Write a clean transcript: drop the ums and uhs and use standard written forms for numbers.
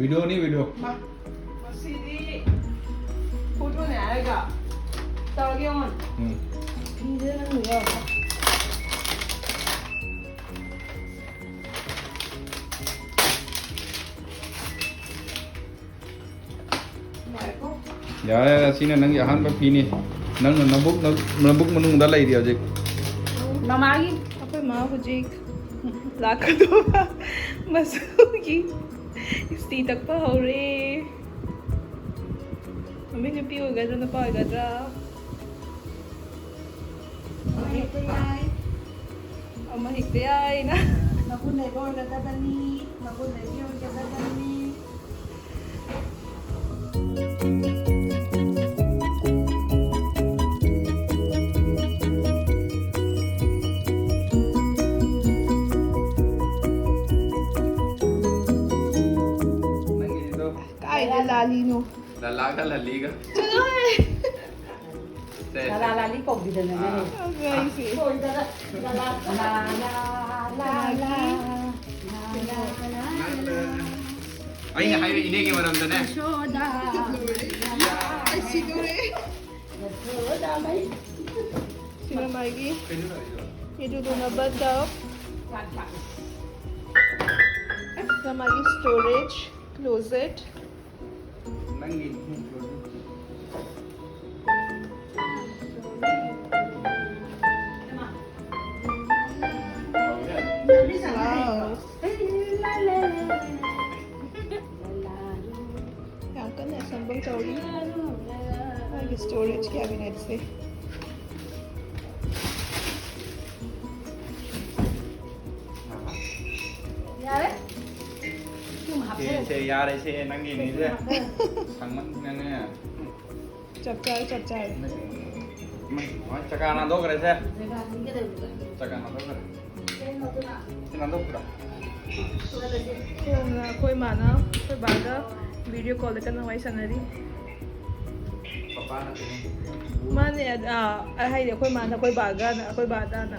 Video नहीं video मसीदी photo ने आएगा तौगे ऑन इधर ना हुआ यार असीने नंग यहाँ पे पीनी नंग नबुक मनुंग दा लई दिया जे ममागी Apa mau hujik lakadova masugi istitak pa hore Mami nupi ugadra na pa ugadra Mahigte ay na Nakunay ko nagdadani nakunay ko nagdadani Ay lalali no ललागा ललीगा Lalali ko bida na yan Okay see आई हाई इने के मरम दने Sino Maggie? Idudo na ba daw? Sa Maggie storage. Close it. नंगी Wow. Yang kan ya sambal chowdi. Maggie storage cabinet se. से यार ऐसे नंगी नहीं से संगमन ने Chapchai chapchai. मैं चकाना दो करे से चकाना दो करे चकाना दो पूरा Kung ako'y mana, ako'y baga, video call ka na may sanari. पापा ना Mani, ay, ako'y mana, ako'y baga, na ako'y bata na.